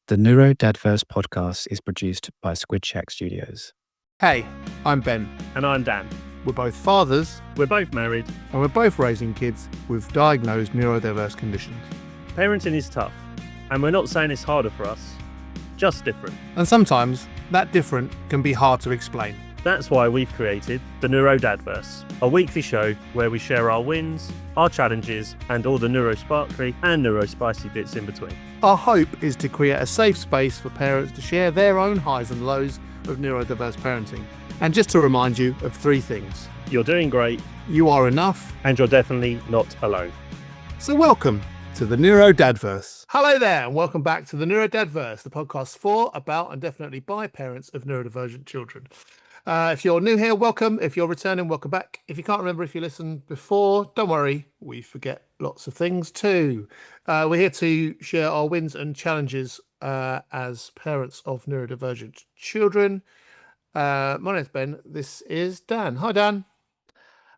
The NeuroDADverse Podcast is produced by Squid Shack Studios. Hey, I'm Ben. And I'm Dan. We're both fathers, We're both married. and we're both raising kids with diagnosed neurodiverse conditions. Parenting is tough, and we're not saying it's harder for us, just different. And sometimes that different can be hard to explain. That's why we've created the NeuroDADverse, a weekly show where we share our wins, our challenges, and all the neurosparkly and neurospicy bits in between. Our hope is to create a safe space for parents to share their own highs and lows of neurodiverse parenting. And just to remind you of three things. You're doing great, You are enough. and you're definitely not alone. So welcome to the NeuroDADverse. Hello there, and welcome back to the NeuroDADverse, the podcast for, about, and definitely by parents of neurodivergent children. If you're new here, welcome. If you're returning, welcome back. If you can't remember if you listened before, don't worry, we forget lots of things too. We're here to share our wins and challenges as parents of neurodivergent children. My name's Ben. This is Dan. Hi, Dan.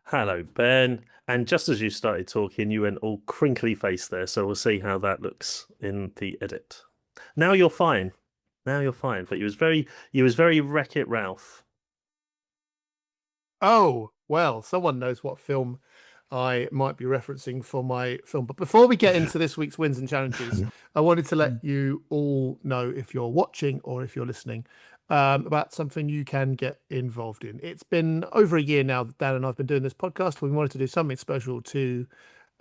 Hello, Ben. And just as you started talking, you went all crinkly face there, so we'll see how that looks in the edit. Now you're fine. But you was very Wreck-It Ralph. Oh, well, someone knows what film I might be referencing for my film. But before we get into this week's wins and challenges, I wanted to let you all know, if you're watching or if you're listening, about something you can get involved in. It's been over a year now that Dan and I have been doing this podcast. We wanted to do something special to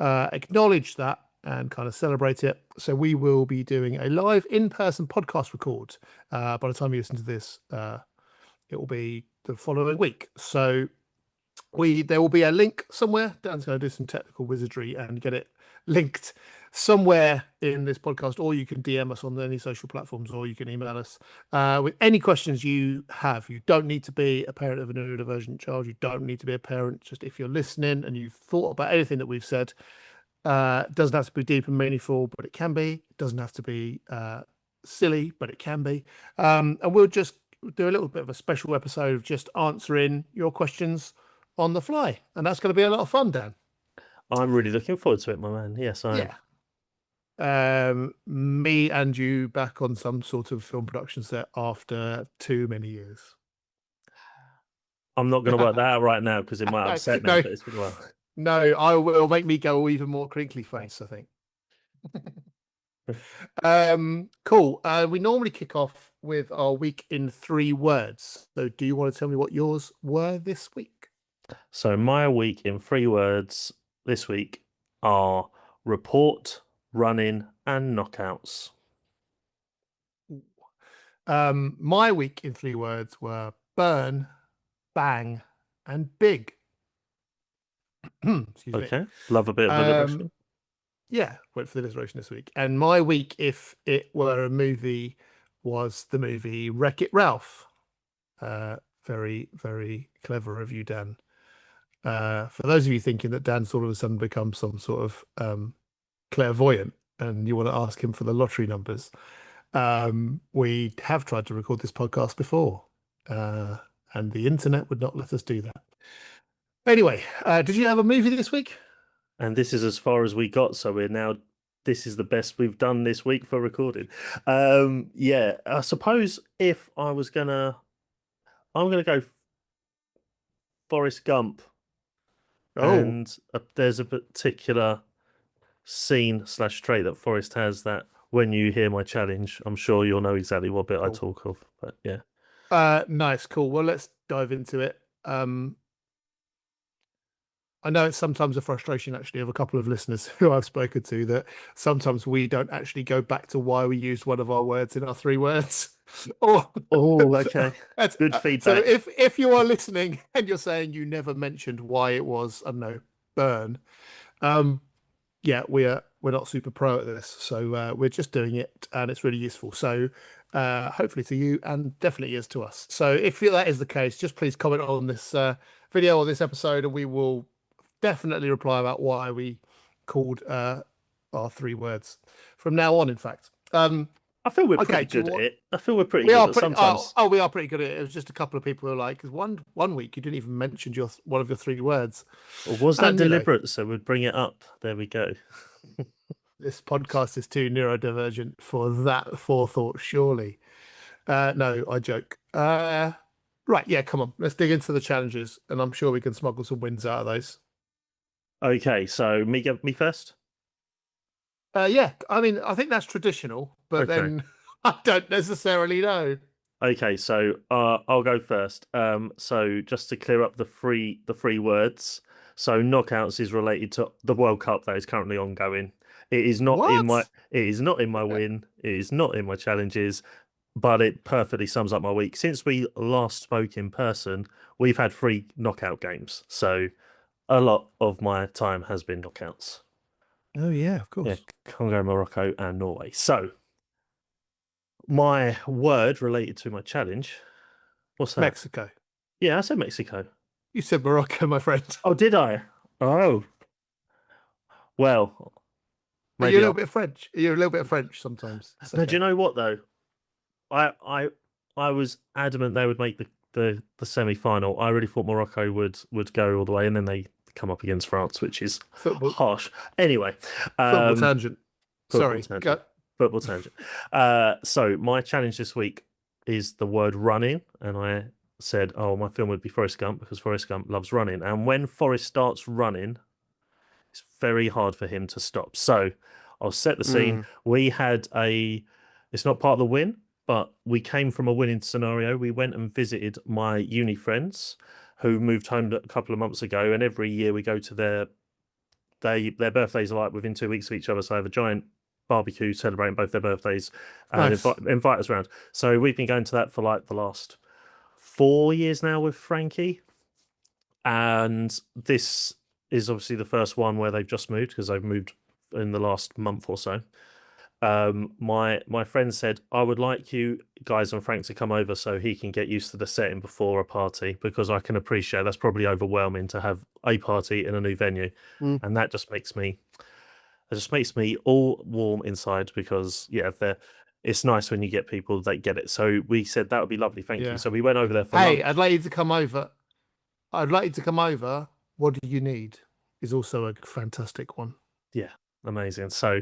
acknowledge that and kind of celebrate it. So we will be doing a live in-person podcast record. By the time you listen to this, it will be the following week. So there will be a link somewhere. Dan's going to do some technical wizardry and get it linked somewhere in this podcast, or you can DM us on any social platforms, or you can email us with any questions you have. You don't need to be a parent of a neurodivergent child. You don't need to be a parent. Just if you're listening and you've thought about anything that we've said, it doesn't have to be deep and meaningful, but it can be. It doesn't have to be silly, but it can be. And we'll just do a little bit of a special episode of just answering your questions on the fly, and that's going to be a lot of fun, Dan. I'm really looking forward to it, my man. Yes, I am. Yeah. Me and you back on some sort of film production set after too many years. I'm not going to work that out right now because it might upset me, No. but it's been a while. No, I will make me go even more crinkly face, I think. Cool. We normally kick off with our week in 3 words. So do you want to tell me what yours were this week? So my week in 3 words this week are report, running, and knockouts. My week in 3 words were burn, bang, and big. Excuse me. Okay, love a bit of alliteration. Yeah, went for the alliteration this week. And my week, if it were a movie, was the movie Wreck-It Ralph. Very, very clever of you, Dan. For those of you thinking that Dan's all of a sudden become some sort of clairvoyant and you want to ask him for the lottery numbers, we have tried to record this podcast before, and the internet would not let us do that. Anyway, did you have a movie this week? And this is as far as we got, so this is the best we've done this week for recording. Yeah, I suppose if I'm gonna go Forrest Gump. Oh, And there's a particular scene/trait that Forrest has that when you hear my challenge, I'm sure you'll know exactly what bit I cool. talk of. But yeah. Nice, cool. Well, let's dive into it. I know it's sometimes a frustration, actually, of a couple of listeners who I've spoken to, that sometimes we don't actually go back to why we used one of our words in our 3 words. Oh, okay. That's Good So feedback. if you are listening and you're saying you never mentioned why it was, I don't know, burn, yeah, we're not super pro at this, so we're just doing it, and it's really useful. So hopefully to you, and definitely is to us. So if that is the case, just please comment on this video or this episode, and we will definitely reply about why we called our 3 words from now on. In fact, I feel we're okay, pretty do you good at want- it. I feel we're pretty we good are at pretty. sometimes. We are pretty good at it. It was just a couple of people who were like, because one week you didn't even mention one of your 3 words. Or was that and, you know- deliberate? So we'd bring it up. There we go. This podcast is too neurodivergent for that forethought, surely. No, I joke. Right, yeah, come on. Let's dig into the challenges, and I'm sure we can smuggle some wins out of those. Okay, so me first. Yeah, I mean, I think that's traditional, but Okay. then I don't necessarily know. Okay, so I'll go first. So just to clear up the three words. So knockouts is related to the World Cup that is currently ongoing. It is not in my What? it is not in my win. It is not in my challenges, but it perfectly sums up my week. Since we last spoke in person, we've had 3 knockout games. So a lot of my time has been knockouts. Oh, yeah, of course. Yeah, Congo, Morocco, and Norway. So my word related to my challenge. What's that? Mexico. Yeah, I said Mexico. You said Morocco, my friend. Oh, did I? Oh, well, Are maybe. you a little bit French? Are you a little bit French sometimes? It's No, do okay. you know what though? I was adamant they would make the semi-final. I really thought Morocco would go all the way, and then they come up against France, which is Football harsh. Anyway, tangent. football Sorry. tangent. Football tangent. So my challenge this week is the word running, and I said, oh, my film would be Forrest Gump because Forrest Gump loves running, and when Forrest starts running, it's very hard for him to stop. So I'll set the scene. We had it's not part of the win, but we came from a winning scenario. We went and visited my uni friends who moved home a couple of months ago, and every year we go to their birthdays are like within 2 weeks of each other, so I have a giant barbecue celebrating both their birthdays and Nice. invite us around. So we've been going to that for like the last 4 years now with Frankie, and this is obviously the first one where they've just moved because they've moved in the last month or so. My friend said, I would like you guys and Frank to come over so he can get used to the setting before a party, because I can appreciate that's probably overwhelming to have a party in a new venue. And that just makes me all warm inside, because it's nice when you get people that get it. So we said that would be lovely, thank you. So we went over there for lunch. I'd like you to come over. What do you need? Is also a fantastic one. Yeah, amazing. So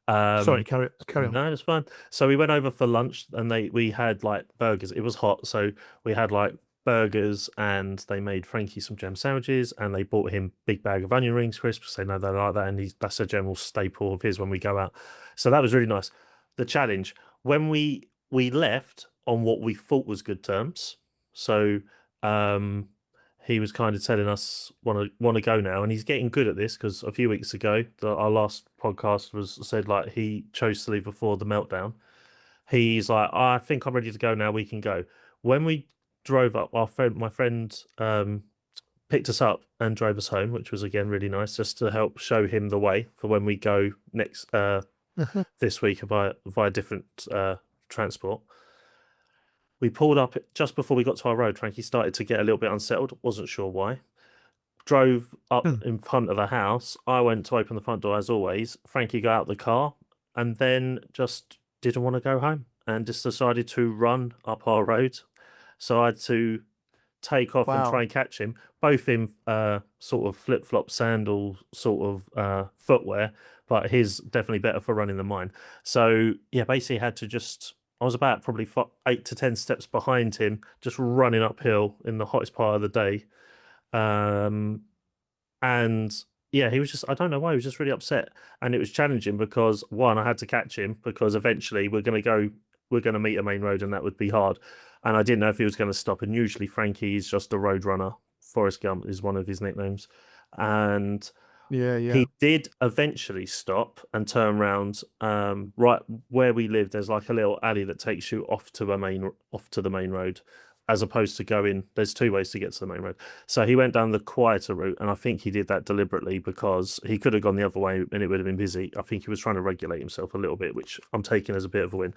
sorry, carry on. No, it's fine. So we went over for lunch, and we had like burgers. It was hot, so we had like burgers, and they made Frankie some jam sandwiches, and they bought him big bag of onion rings crisps. They know they like that, and that's a general staple of his when we go out. So that was really nice. The challenge, when we left on what we thought was good terms. So he was kind of telling us want to go now, and he's getting good at this, because a few weeks ago our last podcast was said like he chose to leave before the meltdown. He's like, I think I'm ready to go now, we can go. When we drove up, my friend picked us up and drove us home, which was again really nice, just to help show him the way for when we go next this week via different transport. We pulled up just before we got to our road. Frankie started to get a little bit unsettled. Wasn't sure why. Drove up in front of the house. I went to open the front door as always. Frankie got out the car and then just didn't want to go home and just decided to run up our road. So I had to take off and try and catch him, both in sort of flip-flop sandal sort of footwear, but his definitely better for running than mine. So yeah, basically had to I was about probably 8 to 10 steps behind him, just running uphill in the hottest part of the day. And yeah, he was just, I don't know why, he was just really upset. And it was challenging because, one, I had to catch him because eventually we're going to meet a main road, and that would be hard. And I didn't know if he was going to stop. And usually Frankie is just a road runner. Forrest Gump is one of his nicknames. And he did eventually stop and turn around. Right where we live, there's like a little alley that takes you off to the main road, as opposed to going. There's 2 ways to get to the main road. So he went down the quieter route, and I think he did that deliberately because he could have gone the other way and it would have been busy. I think he was trying to regulate himself a little bit, which I'm taking as a bit of a win.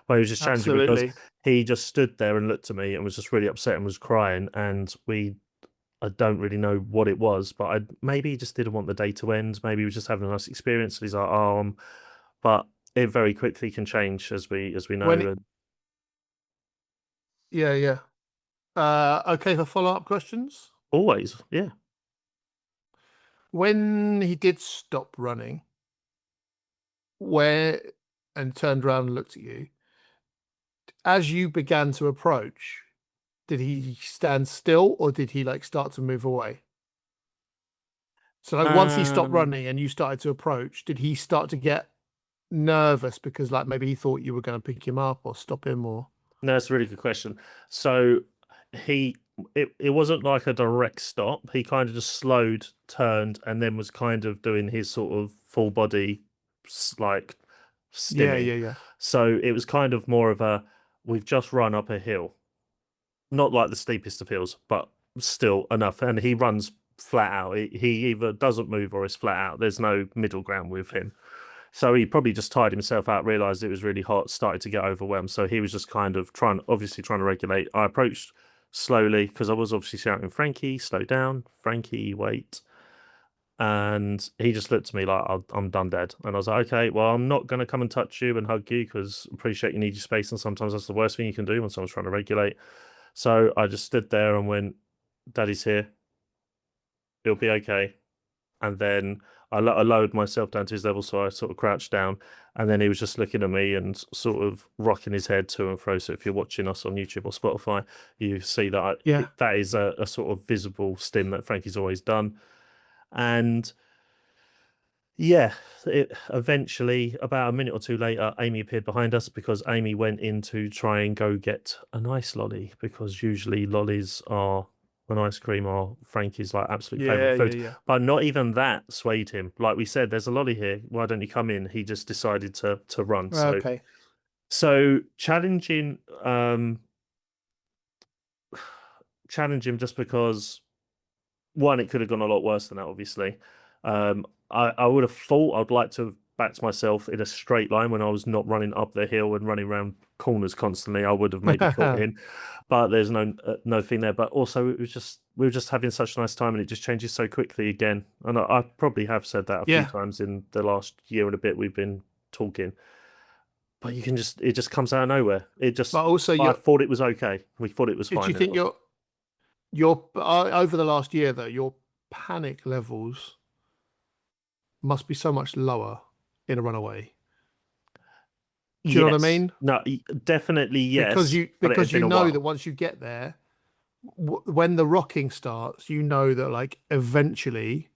But he was just challenging because he just stood there and looked at me and was just really upset and was crying, and I don't really know what it was, but maybe he just didn't want the day to end. Maybe he was just having a nice experience. And he's like, but it very quickly can change, as we know. Okay, for follow-up questions? Always, yeah. When he did stop running, where and turned around and looked at you, as you began to approach, did he stand still or did he like start to move away? So like once he stopped running and you started to approach, did he start to get nervous because like maybe he thought you were going to pick him up or stop him or? No, that's a really good question. So it wasn't like a direct stop. He kind of just slowed, turned, and then was kind of doing his sort of full body like stimming. Yeah. So it was kind of more of a, we've just run up a hill. Not like the steepest of hills, but still enough. And he runs flat out. He either doesn't move or is flat out. There's no middle ground with him. So he probably just tired himself out, realized it was really hot, started to get overwhelmed. So he was just kind of obviously trying to regulate. I approached slowly because I was obviously shouting, Frankie, slow down. Frankie, wait. And he just looked at me like, I'm done dead. And I was like, okay, well, I'm not going to come and touch you and hug you because I appreciate you need your space. And sometimes that's the worst thing you can do when someone's trying to regulate. So I just stood there and went, Daddy's here. It'll be okay. And then I lowered myself down to his level, so I sort of crouched down. And then he was just looking at me and sort of rocking his head to and fro. So if you're watching us on YouTube or Spotify, you see that that is a sort of visible stim that Frankie's always done. And yeah, eventually, about a minute or two later, Amy appeared behind us because Amy went in to try and go get a nice lolly because usually lollies are an ice cream or Frankie's like absolute favorite food. Yeah. But not even that swayed him. Like we said, there's a lolly here. Why don't you come in? He just decided to run. Okay. So challenging just because one, it could have gone a lot worse than that, obviously. I would have thought I'd like to have backed myself in a straight line when I was not running up the hill and running around corners constantly. I would have maybe caught in, but there's no thing there. But also, we were just having such a nice time, and it just changes so quickly again. And I probably have said that a few times in the last year and a bit we've been talking. But it just comes out of nowhere. But also, I thought it was okay. We thought it was fine. Do you think your over the last year though, your panic levels must be so much lower in a runaway? Do you know what I mean? No, definitely yes. Because you know that once you get there, when the rocking starts, you know that like eventually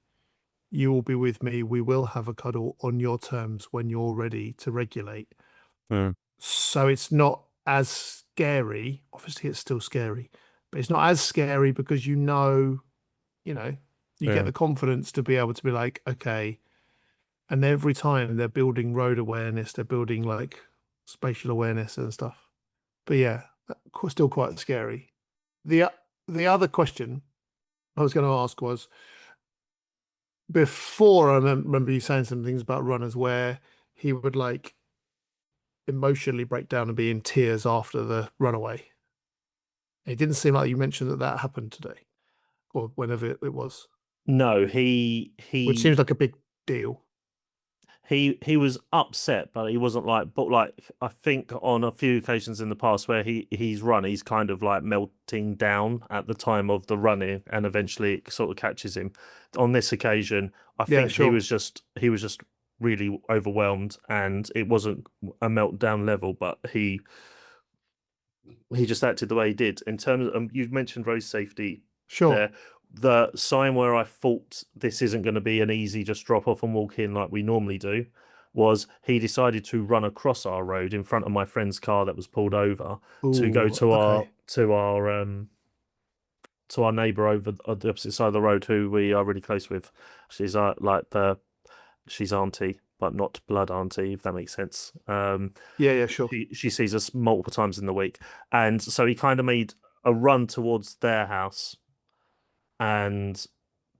you will be with me. We will have a cuddle on your terms when you're ready to regulate. So it's not as scary. Obviously, it's still scary, but it's not as scary because you get the confidence to be able to be like, okay. And every time they're building road awareness, they're building like spatial awareness and stuff. But yeah, still quite scary. The other question I was going to ask was, before I remember you saying some things about runners where he would like emotionally break down and be in tears after the runaway. It didn't seem like you mentioned that happened today or whenever it was. No, he which seems like a big deal. He was upset, but he wasn't like I think on a few occasions in the past where he's kind of like melting down at the time of the running, and eventually it sort of catches him. On this occasion, I think he was just really overwhelmed, and it wasn't a meltdown level, but he just acted the way he did. In terms of you've mentioned road safety, there. The sign where I thought this isn't going to be an easy just drop off and walk in like we normally do was he decided to run across our road in front of my friend's car that was pulled over to go to our neighbour over on the opposite side of the road who we are really close with. She's she's auntie, but not blood auntie, if that makes sense. Sure. She sees us multiple times in the week, and so he kind of made a run towards their house. And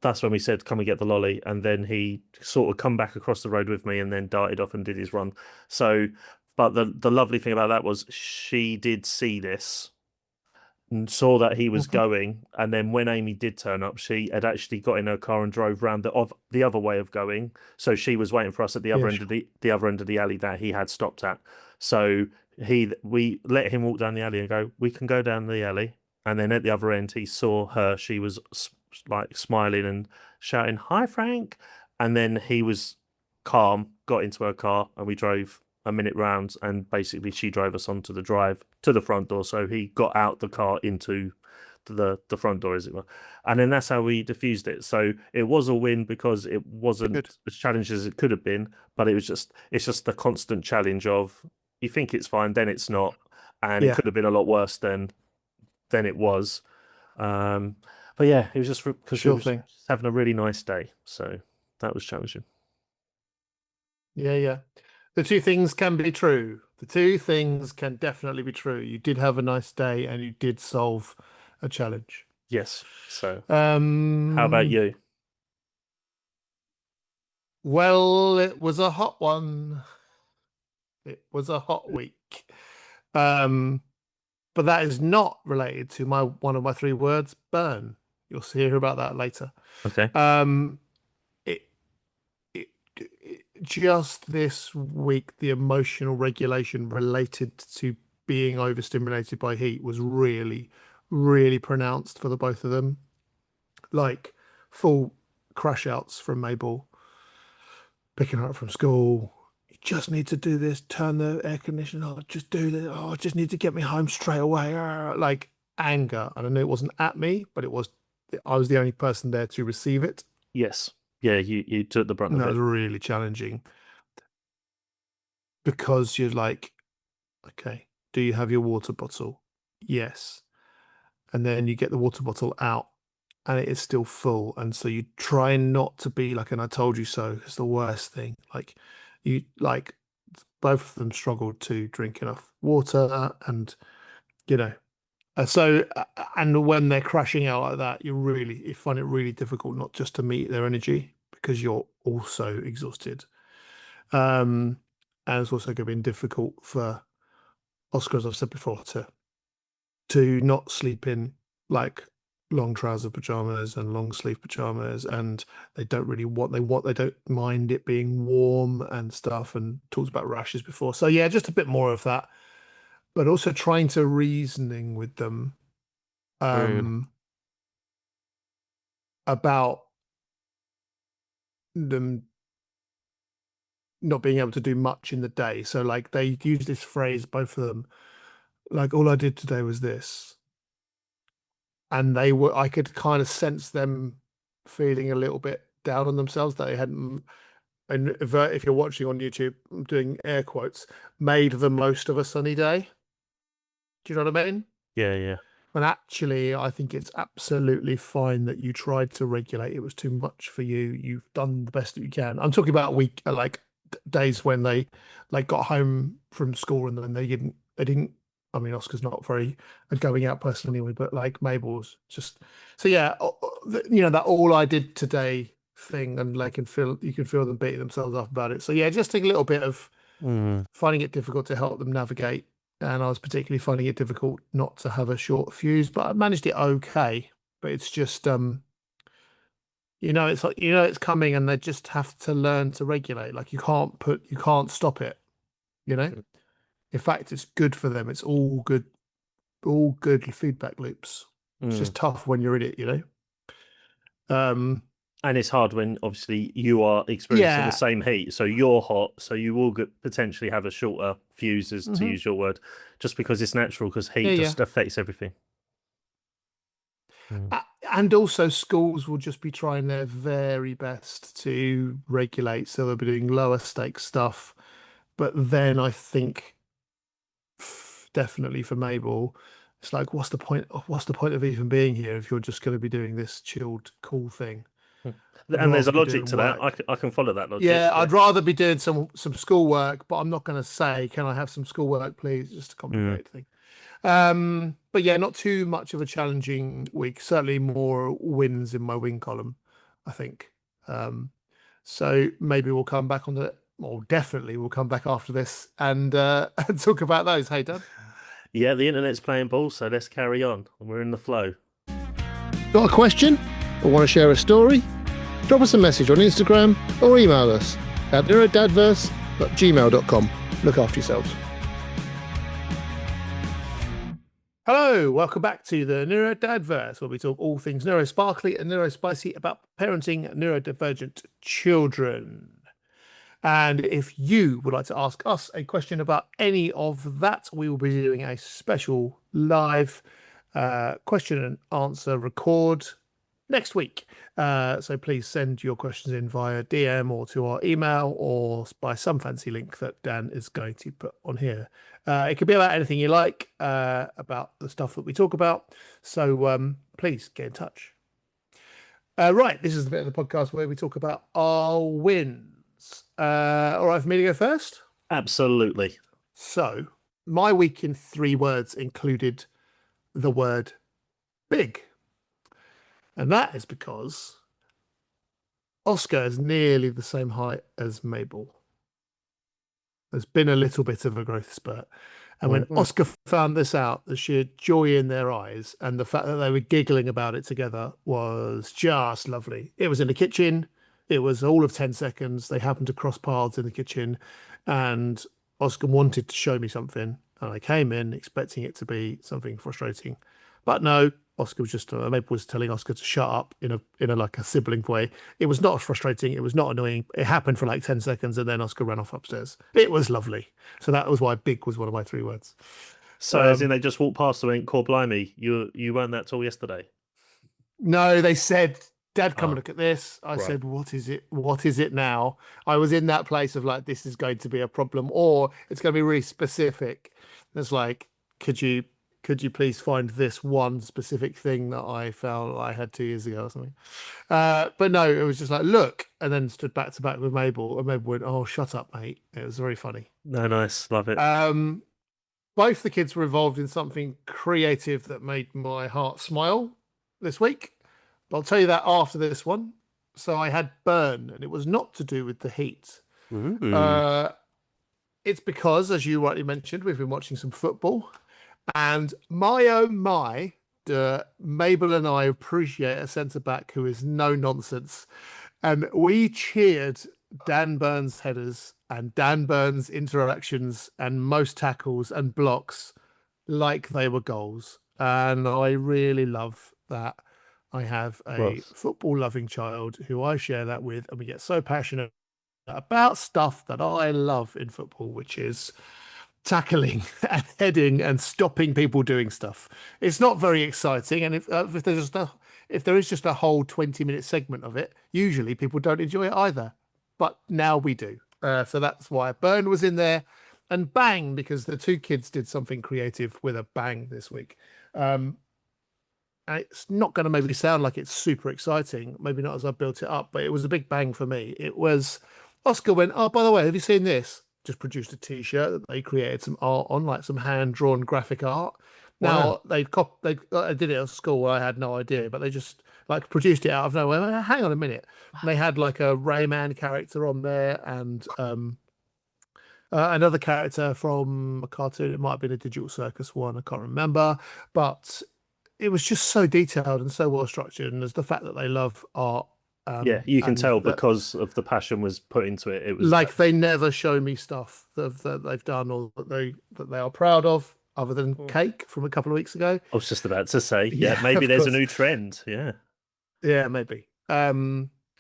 that's when we said, "Come and get the lolly." And then he sort of come back across the road with me and then darted off and did his run. So, but the lovely thing about that was she did see this and saw that he was going. And then when Amy did turn up, she had actually got in her car and drove round the other way of going. So she was waiting for us at the other end of the other end of the alley that he had stopped at. So we let him walk down the alley and go, "We can go down the alley." And then at the other end, he saw her. She was like smiling and shouting, "Hi, Frank." And then he was calm, got into her car, and we drove a minute round, and basically she drove us onto the drive to the front door. So he got out the car into the front door, as it were. And then that's how we diffused it. So it was a win because it wasn't Good. as challenged as it could have been, but it's just the constant challenge of you think it's fine, then it's not, and Yeah. it could have been a lot worse than it was. But yeah, it was just because Sure we were thing. just having a really nice day. So that was challenging. Yeah. The two things can be true. The two things can definitely be true. You did have a nice day and you did solve a challenge. Yes. So how about you? Well, it was a hot one. It was a hot week. But that is not related to one of my 3 words, burn. You'll hear about that later. Okay. Just this week, the emotional regulation related to being overstimulated by heat was really, really pronounced for the both of them. Like full crash outs from Mabel, picking her up from school. You just need to do this, turn the air conditioner on, just do this. Oh, I just need to get me home straight away. Like anger. And I know it wasn't at me, but I was the only person there to receive it. Yes. Yeah, you took the brunt And of that it. was really challenging because you're like, okay, do you have your water bottle? Yes. And then you get the water bottle out and it is still full. And so you try not to be like, and I told you so, it's the worst thing. Both of them struggled to drink enough water and, and when they're crashing out like that, you find it really difficult not just to meet their energy because you're also exhausted. And it's also going to be difficult for Oscar, as I've said before, to not sleep in like long trouser pajamas and long sleeve pajamas, and they don't mind it being warm and stuff, and talks about rashes before. So yeah, just a bit more of that, but also trying to reasoning with them about them not being able to do much in the day. So like they use this phrase, both of them, like, all I did today was this. And I could kind of sense them feeling a little bit down on themselves that they hadn't, and if you're watching on YouTube, I'm doing air quotes, made the most of a sunny day. Do you know what I mean? Yeah. And actually, I think it's absolutely fine that you tried to regulate. It was too much for you. You've done the best that you can. I'm talking about days when they got home from school and then they didn't. I mean, Oscar's not very a going out person anyway, but like Mabel's just. So yeah, that all I did today thing, and you can feel them beating themselves up about it. So yeah, just a little bit of finding it difficult to help them navigate. And I was particularly finding it difficult not to have a short fuse, but I managed it okay. But it's just, it's like, it's coming, and they just have to learn to regulate. Like you can't stop it. In fact, it's good for them. It's all good feedback loops. It's just tough when you're in it, And it's hard when obviously you are experiencing the same heat, so you're hot, so you will potentially have a shorter fuses, to use your word, just because it's natural, because heat just affects everything. And also schools will just be trying their very best to regulate, so they'll be doing lower stakes stuff. But then I think definitely for Mabel, it's like, what's the point of even being here if you're just going to be doing this chilled, cool thing? And there's a logic to that. I can follow that logic. Yeah, I'd rather be doing some schoolwork, but I'm not going to say, can I have some schoolwork, please? Just a complicated thing. But yeah, not too much of a challenging week. Certainly more wins in my win column, I think. So maybe we'll come back definitely we'll come back after this and talk about those. Hey, Dad. Yeah, the internet's playing ball, so let's carry on. We're in the flow. Got a question or want to share a story? Drop us a message on Instagram or email us at NeuroDADverse@gmail.com. Look after yourselves. Hello, welcome back to the NeuroDADverse, where we talk all things neurosparkly and neurospicy about parenting neurodivergent children. And if you would like to ask us a question about any of that, we will be doing a special live question and answer record next week. So please send your questions in via DM or to our email or by some fancy link that Dan is going to put on here. It could be about anything you like, about the stuff that we talk about. So please get in touch. Right, this is the bit of the podcast where we talk about our wins. All right, for me to go first? Absolutely. So my week in 3 words included the word big. And that is because Oscar is nearly the same height as Mabel. There's been a little bit of a growth spurt. And when Oscar found this out, the sheer joy in their eyes and the fact that they were giggling about it together was just lovely. It was in the kitchen. It was all of 10 seconds. They happened to cross paths in the kitchen. And Oscar wanted to show me something. And I came in expecting it to be something frustrating. But no, Oscar was just Mabel was telling Oscar to shut up in a like a sibling way. It was not frustrating. It was not annoying. It happened for like 10 seconds and then Oscar ran off upstairs. It was lovely. So that was why big was one of my 3 words. So as in they just walked past and went, "Core blimey, you weren't that tall yesterday." No, they said, "Dad, come and look at this." I Right. said, "What is it? What is it now?" I was in that place of like, this is going to be a problem, or it's going to be really specific. It's like, could you please find this one specific thing that I found I had 2 years ago or something? But no, it was just like, look, and then stood back to back with Mabel, and Mabel went, "Oh, shut up, mate." It was very funny. No, nice, love it. Both the kids were involved in something creative that made my heart smile this week. But I'll tell you that after this one. So I had burn, and it was not to do with the heat. It's because, as you rightly mentioned, we've been watching some football. And my oh my, Mabel and I appreciate a centre-back who is no nonsense. And we cheered Dan Burns' headers and Dan Burns' interactions and most tackles and blocks like they were goals. And I really love that. I have a football-loving child who I share that with, and we get so passionate about stuff that I love in football, which is tackling and heading and stopping people doing stuff. It's not very exciting, and if there is just a whole 20-minute segment of it, usually people don't enjoy it either. But now we do. So that's why Burn was in there, and bang, because the 2 kids did something creative with a bang this week. And it's not going to maybe sound like it's super exciting, maybe not as I built it up, but it was a big bang for me. It was Oscar went, "Oh, by the way, have you seen this?" Just produced a T-shirt that they created some art on, like some hand-drawn graphic art. Now they did it at school. I had no idea, but they just like produced it out of nowhere. Hang on a minute, and they had like a Rayman character on there, and another character from a cartoon. It might have been a Digital Circus one. I can't remember, but it was just so detailed and so well structured. And there's the fact that they love art. Yeah, you can tell because of the passion was put into it. It was like they never show me stuff that they've done or that they are proud of, other than cake from a couple of weeks ago. I was just about to say, maybe there's a new trend. Yeah, maybe.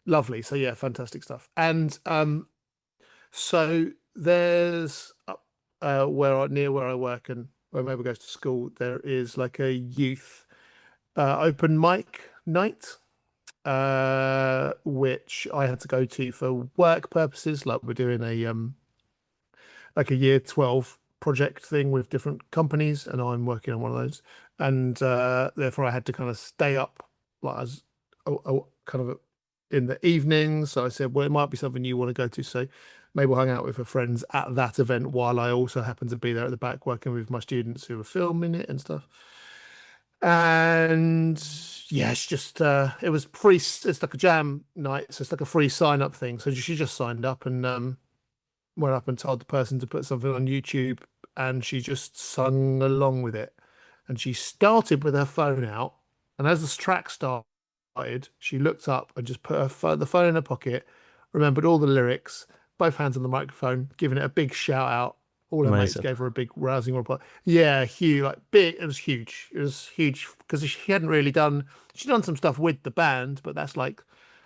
Lovely. So yeah, fantastic stuff. And so there's near where I work and where Mabel goes to school, there is like a youth open mic night, which I had to go to for work purposes. Like we're doing a year 12 project thing with different companies, and I'm working on one of those, and therefore I had to kind of stay up like as kind of in the evenings. So I said, well, it might be something you want to go to. So Mabel hung out with her friends at that event while I also happened to be there at the back working with my students who were filming it and stuff. And yeah, it's just it was free. It's like a jam night, so it's like a free sign up thing. So she just signed up and went up and told the person to put something on YouTube, and she just sung along with it. And she started with her phone out, and as the track started, she looked up and just put the phone in her pocket, remembered all the lyrics, both hands on the microphone, giving it a big shout out. All her mates gave her a big rousing reply. Yeah, huge, like big. It was huge. It was huge because she'd done some stuff with the band, but that's like,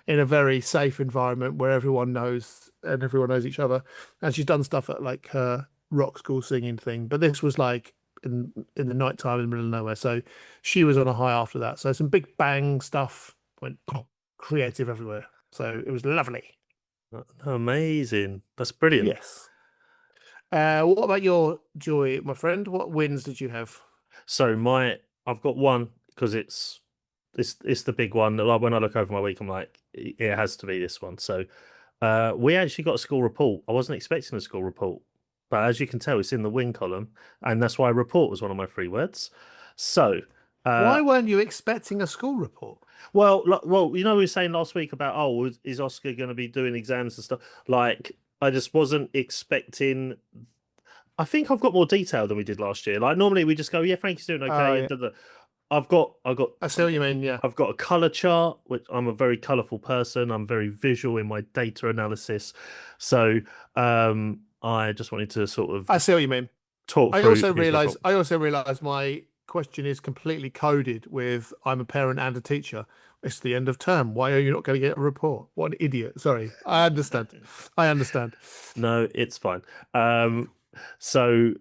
in a very safe environment where everyone knows each other. And she's done stuff at like her rock school singing thing, but this was like in the night time in the middle of nowhere. So she was on a high after that. So some big bang stuff went creative everywhere. So it was lovely. Amazing. That's brilliant. Yes. What about your joy, my friend? What wins did you have? So I've got one because it's the big one. When I look over my week, I'm like, it has to be this one. So we actually got a school report. I wasn't expecting a school report, but as you can tell, it's in the win column, and that's why report was one of my 3 words. So why weren't you expecting a school report? Well, we were saying last week about, is Oscar going to be doing exams and stuff? Like, I just wasn't expecting. I think I've got more detail than we did last year. Like, normally we just go, yeah, Frankie's doing okay. Yeah. I've got. I see what you mean. Yeah. I've got a color chart, which I'm a very colorful person. I'm very visual in my data analysis. So, I just wanted to sort of. I see what you mean. Talk. I also realised my question is completely coded with "I'm a parent and a teacher." It's the end of term. Why are you not going to get a report? What an idiot! Sorry, I understand. No, it's fine. So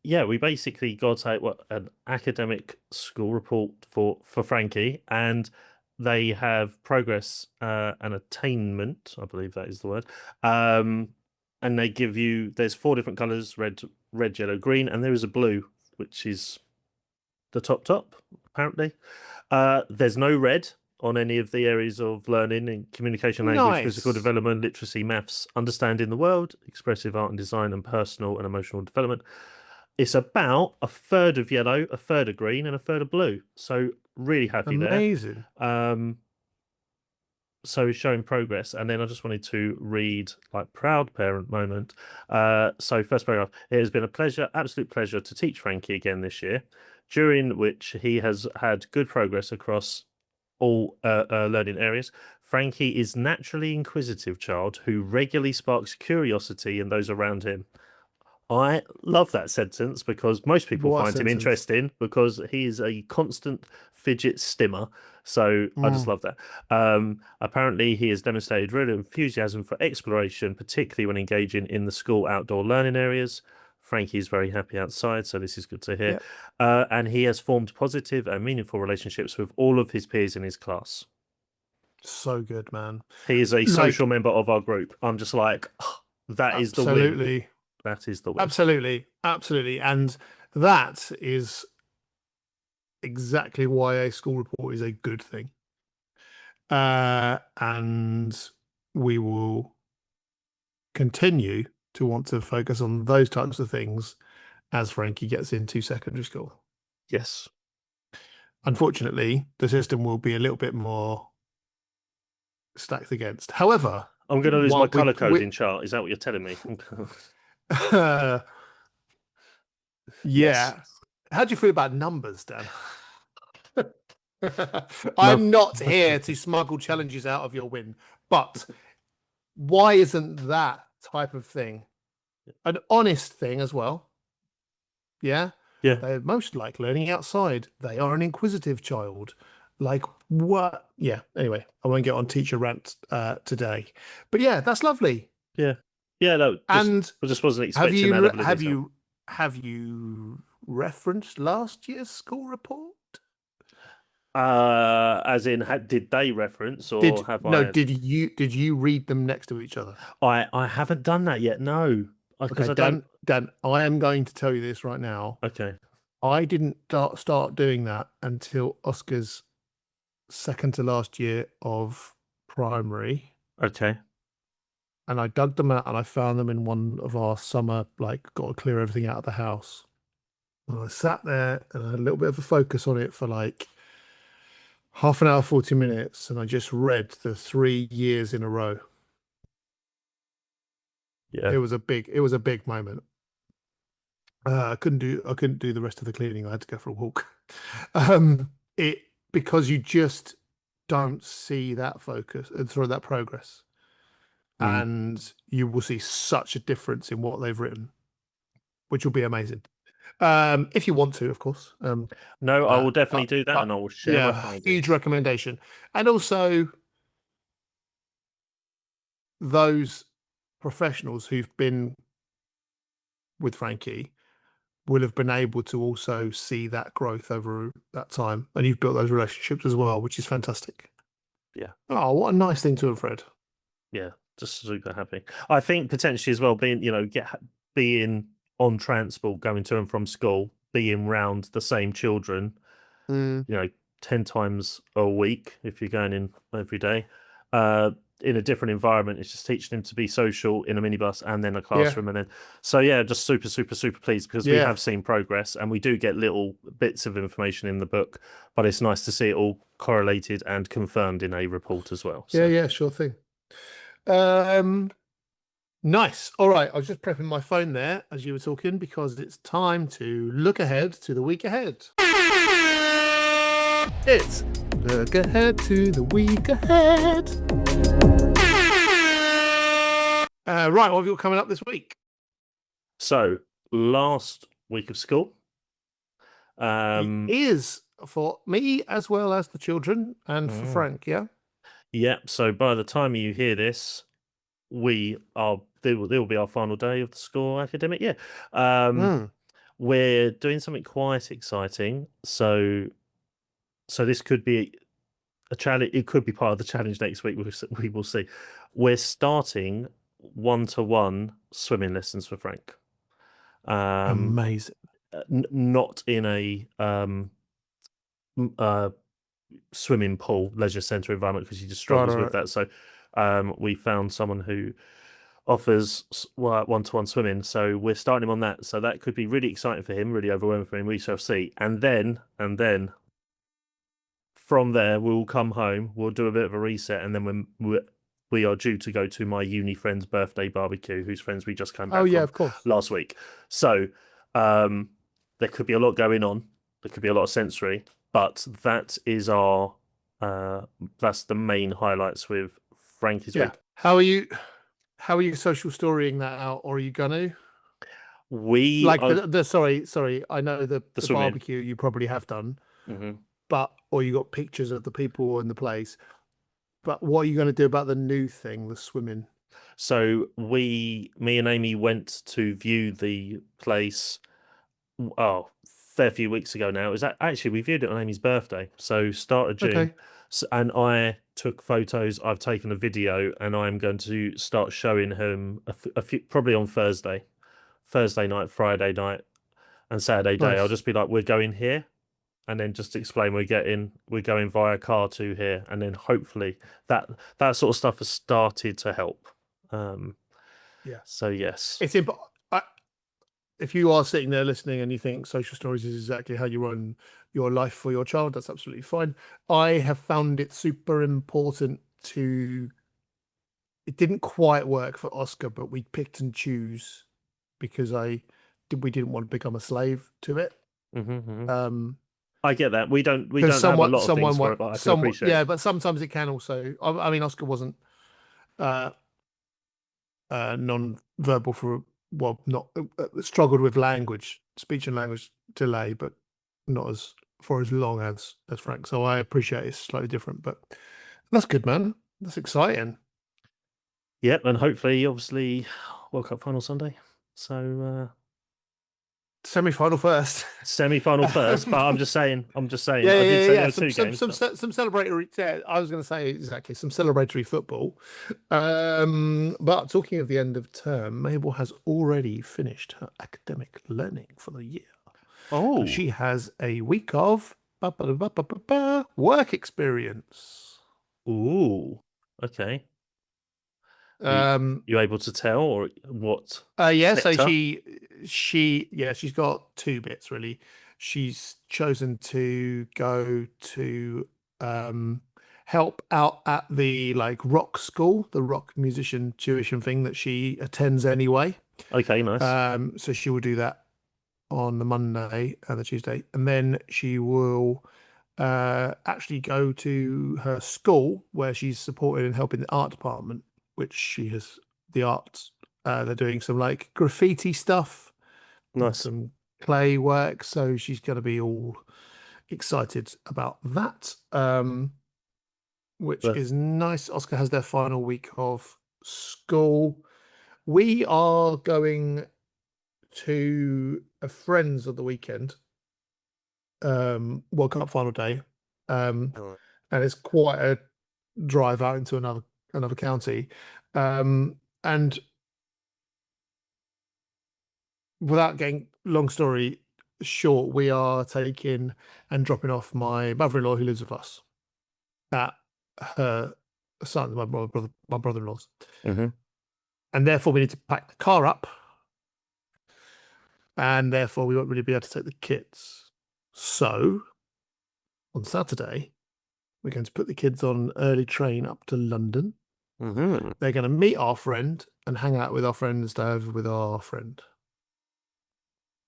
yeah, we basically got an academic school report for Frankie, and they have progress and attainment. I believe that is the word. And they give you. There's 4 different colors: red, yellow, green, and there is a blue, which is the top apparently. There's no red on any of the areas of learning in communication, language, physical development, literacy, maths, understanding the world, expressive art and design, and personal and emotional development. It's about a third of yellow, a third of green, and a third of blue. So really happy there. Amazing. So showing progress. And then I just wanted to read like proud parent moment. So first paragraph, it has been a pleasure, absolute pleasure to teach Frankie again this year, during which he has had good progress across all learning areas. Frankie is naturally inquisitive child who regularly sparks curiosity in those around him. I love that sentence because most people find him interesting because he is a constant fidget stimmer. So I just love that. Apparently, he has demonstrated real enthusiasm for exploration, particularly when engaging in the school outdoor learning areas. Frankie is very happy outside, so this is good to hear. Yep. And he has formed positive and meaningful relationships with all of his peers in his class. So good, man. He is a social member of our group. I'm just like, that is the win. Absolutely. That is the win. Absolutely. And that is exactly why a school report is a good thing. And we will continue to want to focus on those types of things as Frankie gets into secondary school. Yes. Unfortunately, the system will be a little bit more stacked against. However, I'm going to lose my color coding chart. Is that what you're telling me? Yeah. How do you feel about numbers, Dan? I'm not here to smuggle challenges out of your win, but why isn't that type of thing an honest thing as well? Yeah. They most like learning outside. They are an inquisitive child. Like what? Yeah. Anyway, I won't get on teacher rant today, but yeah, that's lovely. Yeah. No. I just wasn't expecting that level of detail. Have you referenced last year's school report? As in, did they reference or did you read them next to each other? I haven't done that yet. No, because Dan, I am going to tell you this right now. Okay. I didn't start doing that until Oscar's second to last year of primary. Okay. And I dug them out and I found them in one of our summer, got to clear everything out of the house. And I sat there and I had a little bit of a focus on it for half an hour, 40 minutes. And I just read the 3 years in a row. Yeah. It was a big moment. I couldn't do the rest of the cleaning. I had to go for a walk. Because you just don't see that focus and through that progress. And you will see such a difference in what they've written, which will be amazing. If you want to, of course. No, I will definitely do that, and I will share. Yeah, huge recommendation. And also, those professionals who've been with Frankie will have been able to also see that growth over that time, and you've built those relationships as well, which is fantastic. Yeah. Oh, what a nice thing to have read. Yeah, just super happy. I think potentially as well being, being on transport, going to and from school, being round the same children, 10 times a week if you're going in every day, in a different environment. It's just teaching him to be social in a minibus and then a classroom. And then, so yeah, just super, super, super pleased because we have seen progress and we do get little bits of information in the book, but it's nice to see it all correlated and confirmed in a report as well. So. Yeah, sure thing. Nice. All right. I was just prepping my phone there as you were talking because it's time to look ahead to the week ahead. It's look ahead to the week ahead. Right. What have you got coming up this week? So last week of school is for me as well as the children and for Frank. Yeah. Yeah. So by the time you hear this, there will be our final day of the school academic year. We're doing something quite exciting. So this could be a challenge. It could be part of the challenge next week. We will see. We're starting 1-to-1 swimming lessons for Frank. Amazing. Not in a swimming pool leisure centre environment because he just struggles with that. So we found someone who offers 1-to-1 swimming, so we're starting him on that. So that could be really exciting for him, really overwhelming for him. We shall see. And then from there we'll come home, we'll do a bit of a reset, and then we are due to go to my uni friend's birthday barbecue, whose friends we just came back from of course. last week. So there could be a lot going on. There could be a lot of sensory, but that is that's the main highlights with Frankie's week. How are you social storying that out, or are you gonna? Sorry. I know the barbecue you probably have done, or you got pictures of the people in the place. But what are you going to do about the new thing, the swimming? So me and Amy went to view the place. Fair few weeks ago now. Actually we viewed it on Amy's birthday, so start of June. Okay. And I took photos, I've taken a video, and I'm going to start showing him a few, probably on Thursday night, Friday night, and Saturday day. Nice. I'll just be like, we're going here, and then just explain we're going via car to here, and then hopefully that sort of stuff has started to help. So yes, it's if you are sitting there listening and you think social stories is exactly how you run your life for your child, that's absolutely fine. I have found it super important it didn't quite work for Oscar, but we picked and choose because we didn't want to become a slave to it. I get that. We don't have a lot of things for it, but I can appreciate it. Yeah, but sometimes it can also. I mean, Oscar wasn't non-verbal not struggled with speech and language delay, but not as long as Frank. So I appreciate it's slightly different, but that's good, man. That's exciting. Yep, and hopefully, obviously, World Cup final Sunday. So semi-final first, but I'm just saying. I did say yeah. two games. Some celebratory. Yeah, I was going to say exactly some celebratory football. But talking of the end of term, Mabel has already finished her academic learning for the year. Oh, and she has a week of work experience. Ooh, okay. You able to tell or what? Yeah, sector? so she's got two bits really. She's chosen to go to help out at the rock school, the rock musician tuition thing that she attends anyway. Okay, nice. So she will do that on the Monday and the Tuesday, and then she will actually go to her school where she's supported and helping the art department, which she has the arts. They're doing some graffiti stuff, nice, some clay work. So she's going to be all excited about that, which is nice. Oscar has their final week of school. We are going to a friend's of the weekend. World Cup final day. And it's quite a drive out into another county. And without getting long story short, we are taking and dropping off my mother-in-law who lives with us at her son, my brother-in-law's. Mhm. And therefore we need to pack the car up, and therefore we won't really be able to take the kids. So on Saturday we're going to put the kids on an early train up to London. Mhm. They're going to meet our friend and hang out with our friend and stay over with our friend,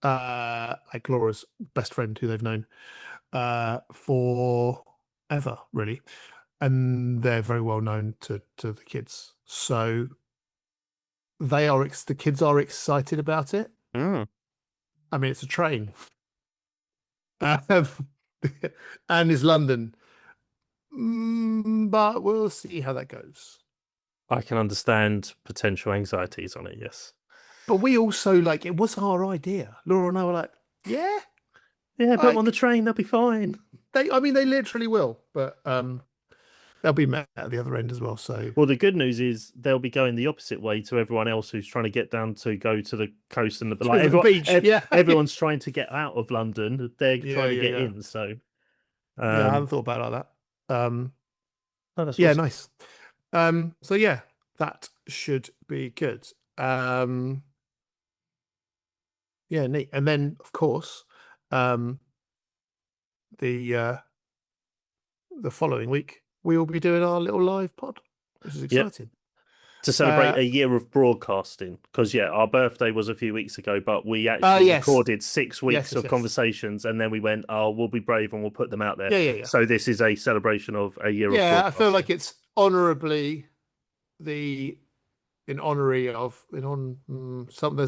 like Laura's best friend who they've known forever, really. And they're very well known to the kids. So the kids are excited about it. Mm. I mean, it's a train. And it's London. But we'll see how that goes. I can understand potential anxieties on it, yes. But we also, like, it was our idea. Laura and I were like, yeah. Yeah, put them on the train, they'll be fine. They literally will. But they'll be met at the other end as well. So, well, the good news is they'll be going the opposite way to everyone else who's trying to get down to go to the coast and the beach. Everyone's trying to get out of London. They're trying to get in. So, I hadn't thought about it like that. That's awesome. Nice. So yeah, that should be good. Yeah, neat. And then of course, the following week we will be doing our little live pod, which is exciting. To celebrate a year of broadcasting, because our birthday was a few weeks ago, but we actually recorded 6 weeks of conversations, and then we went, we'll be brave and we'll put them out there. Yeah. So this is a celebration of a year of broadcasting. I feel like it's honourably there's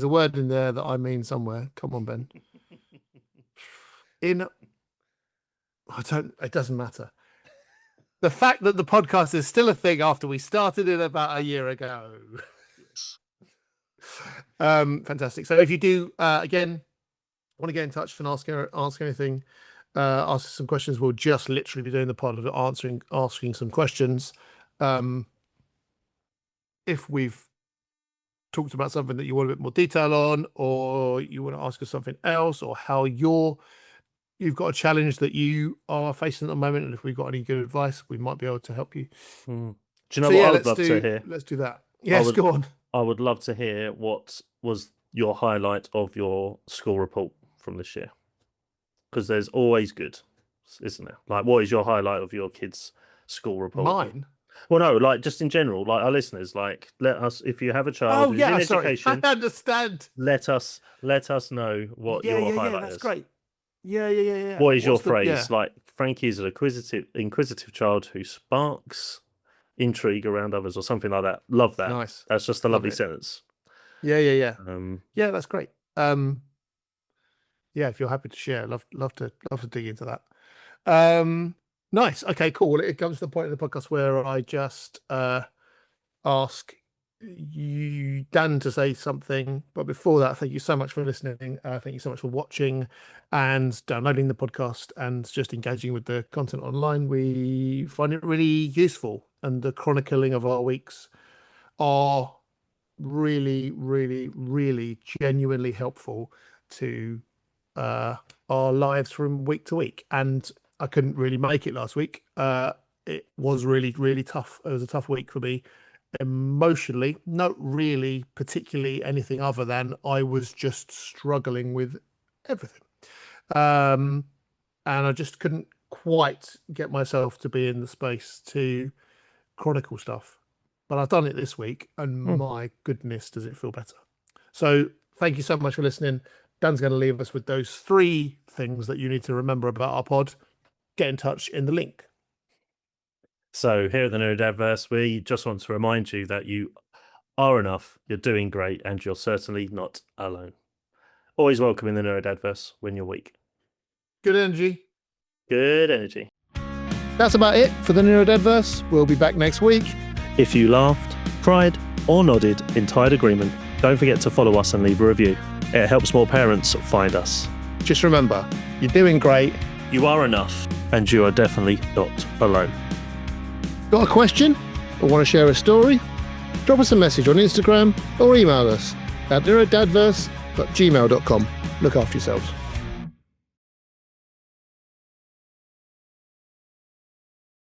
a word in there that I mean somewhere. Come on, Ben. It doesn't matter. The fact that the podcast is still a thing after we started it about a year ago. Fantastic. So if you do, again, want to get in touch and ask anything, ask some questions, we'll just literally be doing the pod of asking some questions. If we've talked about something that you want a bit more detail on, or you want to ask us something else, or how you've got a challenge that you are facing at the moment, and if we've got any good advice, we might be able to help you. Do you know what I would love to hear? Let's do that. Yes, go on. I would love to hear what was your highlight of your school report from this year, because there's always good, isn't there? Like, what is your highlight of your kids' school report? Mine? Well, no, like just in general, like our listeners, like let us, if you have a child who's in education, I understand. Let us know what your highlight is. That's great. Yeah. What is your phrase? Like, Frankie is an inquisitive child who sparks intrigue around others, or something like that. Love that. Nice. That's just a lovely sentence. Yeah. Yeah, that's great. If you're happy to share, love to dig into that. Nice. Okay, cool. Well, it comes to the point of the podcast where I just ask you, Dan, to say something. But before that, thank you so much for listening. Thank you so much for watching and downloading the podcast and just engaging with the content online. We find it really useful, and the chronicling of our weeks are really, really, really genuinely helpful to our lives from week to week. And I couldn't really make it last week. It was really, really tough. It was a tough week for me emotionally, not really particularly anything other than I was just struggling with everything. And I just couldn't quite get myself to be in the space to chronicle stuff. But I've done it this week, and my goodness, does it feel better. So thank you so much for listening. Dan's going to leave us with those 3 things that you need to remember about our pod. Get in touch in the link. So here at the NeuroDADverse, we just want to remind you that you are enough, you're doing great, and you're certainly not alone. Always welcome in the NeuroDADverse when you're weak. Good energy. Good energy. That's about it for the NeuroDADverse. We'll be back next week. If you laughed, cried, or nodded in tired agreement, don't forget to follow us and leave a review. It helps more parents find us. Just remember, you're doing great. You are enough, and you are definitely not alone. Got a question or want to share a story? Drop us a message on Instagram or email us at NeuroDADverse@gmail.com. Look after yourselves.